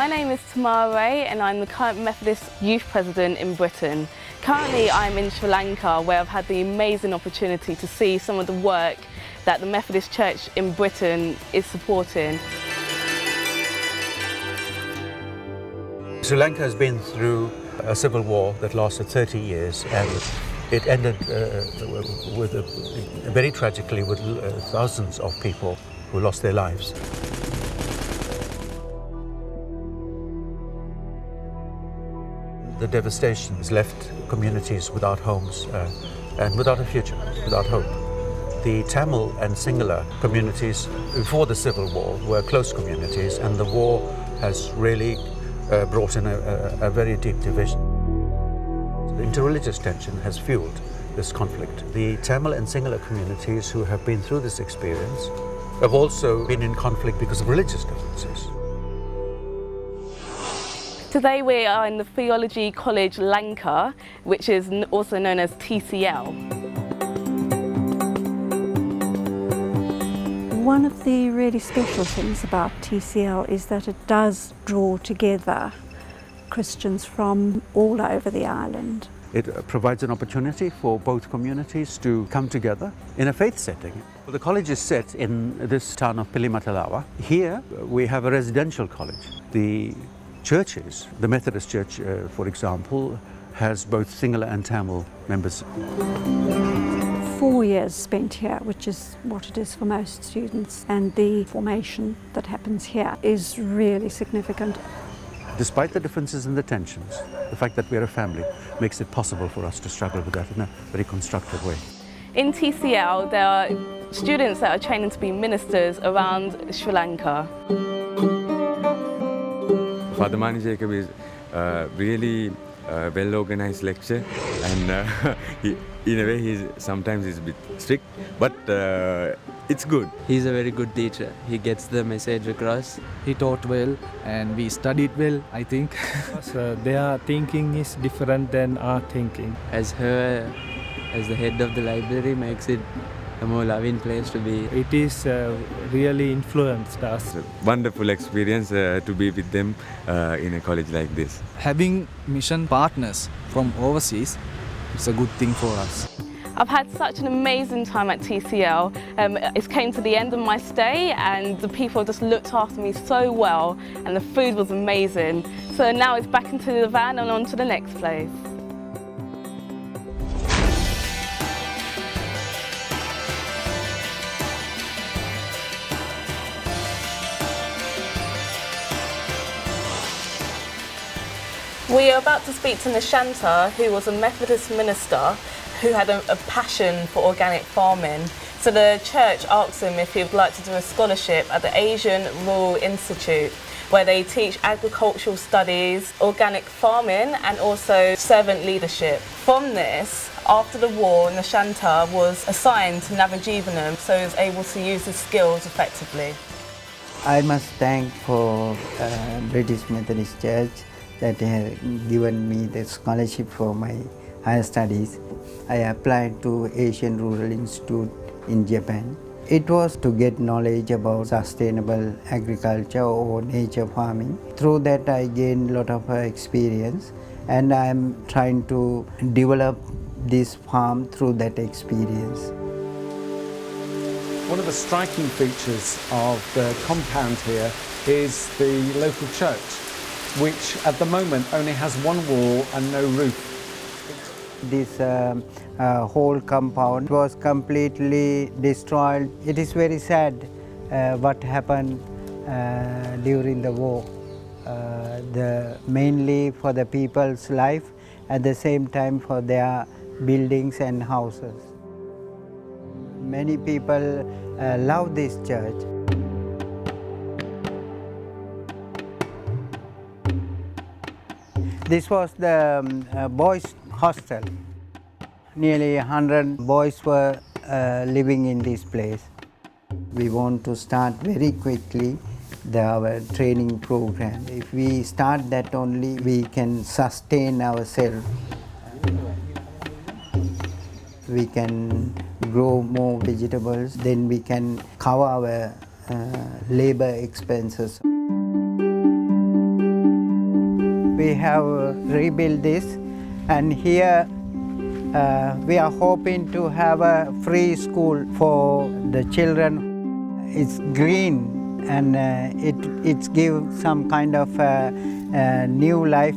My name is Tamara and I'm the current Methodist Youth President in Britain. Currently I'm in Sri Lanka, where I've had the amazing opportunity to see some of the work that the Methodist Church in Britain is supporting. Sri Lanka has been through a civil war that lasted 30 years, and it ended very tragically with thousands of people who lost their lives. The devastation has left communities without homes and without a future, without hope. The Tamil and Sinhala communities before the civil war were close communities, and the war has really brought in a very deep division. The interreligious tension has fueled this conflict. The Tamil and Sinhala communities who have been through this experience have also been in conflict because of religious differences. Today we are in the Theology College Lanka, which is also known as TCL. One of the really special things about TCL is that it does draw together Christians from all over the island. It provides an opportunity for both communities to come together in a faith setting. The college is set in this town of Pilimatalawa. Here we have a residential college. The churches, the Methodist Church, for example, has both Sinhala and Tamil members. 4 years spent here, which is what it is for most students, and the formation that happens here is really significant. Despite the differences and the tensions, the fact that we're a family makes it possible for us to struggle with that in a very constructive way. In TCL, there are students that are training to be ministers around Sri Lanka. Father Mannie and Jacob is really well-organized lecture, and in a way sometimes he's a bit strict, but it's good. He's a very good teacher. He gets the message across. He taught well and we studied well, I think. Their thinking is different than our thinking. As the head of the library makes it a more loving place to be. It is really influenced us. It's a wonderful experience to be with them in a college like this. Having mission partners from overseas is a good thing for us. I've had such an amazing time at TCL. It came to the end of my stay and the people just looked after me so well, and the food was amazing. So now it's back into the van and on to the next place. We are about to speak to Nishanta, who was a Methodist minister who had a passion for organic farming. So the church asked him if he would like to do a scholarship at the Asian Rural Institute, where they teach agricultural studies, organic farming and also servant leadership. From this, after the war, Nishanta was assigned to Navajivanam, so he was able to use his skills effectively. I must thank for British Methodist Church that have given me the scholarship for my higher studies. I applied to Asian Rural Institute in Japan. It was to get knowledge about sustainable agriculture or nature farming. Through that I gained a lot of experience, and I am trying to develop this farm through that experience. One of the striking features of the compound here is the local church, which at the moment only has one wall and no roof. This whole compound was completely destroyed. It is very sad what happened during the war, mainly for the people's life, at the same time for their buildings and houses. Many people love this church. This was the boys' hostel. Nearly 100 boys were living in this place. We want to start very quickly our training program. If we start that only, we can sustain ourselves. We can grow more vegetables, then we can cover our labor expenses. we have rebuilt this, and here we are hoping to have a free school for the children. It's green, and it gives some kind of new life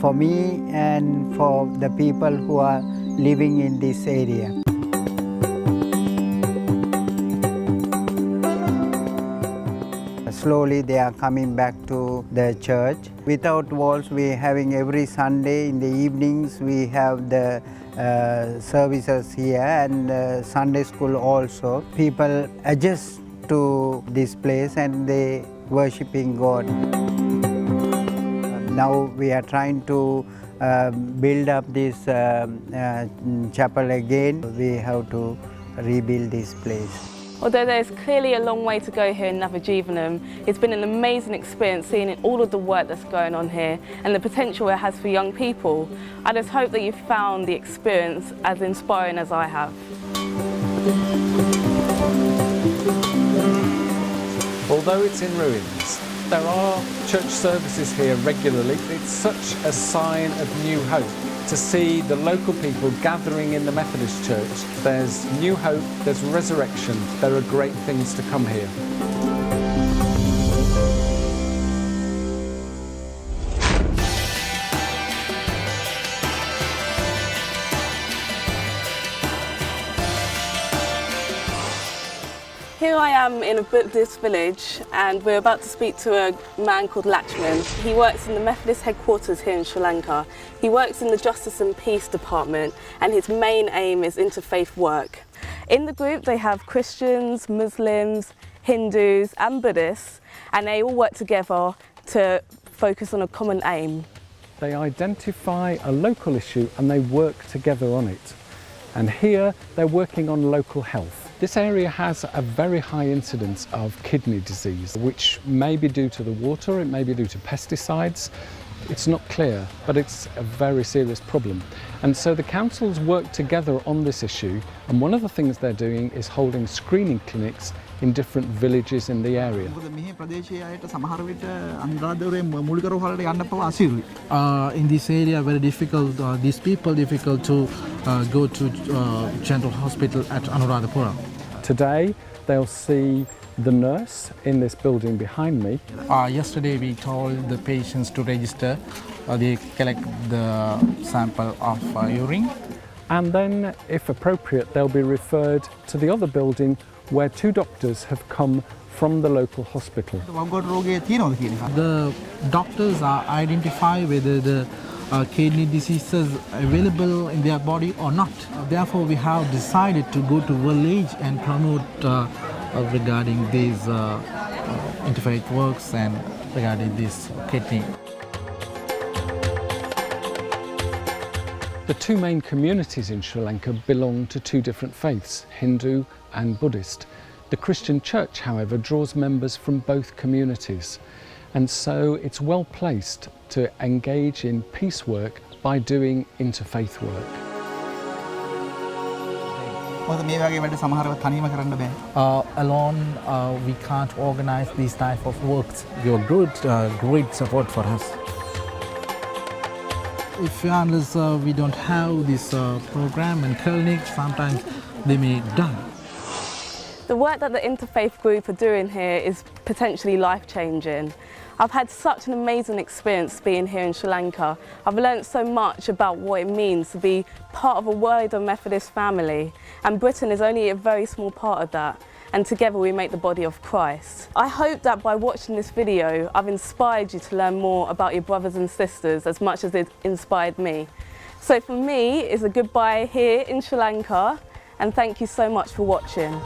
for me and for the people who are living in this area. Slowly they are coming back to the church. Without walls, we are having every Sunday in the evenings, we have the services here, and Sunday school also. People adjust to this place and they worshiping God. Now we are trying to build up this chapel again. We have to rebuild this place. Although there's clearly a long way to go here in Navajivanam, it's been an amazing experience seeing all of the work that's going on here and the potential it has for young people. I just hope that you've found the experience as inspiring as I have. Although it's in ruins, there are church services here regularly. It's such a sign of new hope to see the local people gathering in the Methodist Church. There's new hope, there's resurrection, there are great things to come here. Here I am in a Buddhist village, and we're about to speak to a man called Lakshman. He works in the Methodist headquarters here in Sri Lanka. He works in the Justice and Peace Department, and his main aim is interfaith work. In the group they have Christians, Muslims, Hindus and Buddhists, and they all work together to focus on a common aim. They identify a local issue and they work together on it. And here they're working on local health. This area has a very high incidence of kidney disease, which may be due to the water, it may be due to pesticides. It's not clear, but it's a very serious problem. And so the councils work together on this issue, and one of the things they're doing is holding screening clinics in different villages in the area. In this area, very difficult, these people difficult to go to General Hospital at Anuradhapura. Today, they'll see the nurse in this building behind me. Yesterday, we told the patients to register. They collect the sample of urine. And then, if appropriate, they'll be referred to the other building where two doctors have come from the local hospital. The doctors are identify whether the kidney diseases available in their body or not. Therefore, we have decided to go to village and promote regarding these interfaith works and regarding this kidney. The two main communities in Sri Lanka belong to two different faiths, Hindu and Buddhist. The Christian Church, however, draws members from both communities, and so it's well placed to engage in peace work by doing interfaith work. Alone, we can't organize these type of works. You're good, great support for us. If unless we don't have this program and clinic, sometimes they may die. The work that the interfaith group are doing here is potentially life-changing. I've had such an amazing experience being here in Sri Lanka. I've learned so much about what it means to be part of a wider Methodist family, and Britain is only a very small part of that, and together we make the body of Christ. I hope that by watching this video, I've inspired you to learn more about your brothers and sisters as much as it inspired me. So for me, it's a goodbye here in Sri Lanka, and thank you so much for watching.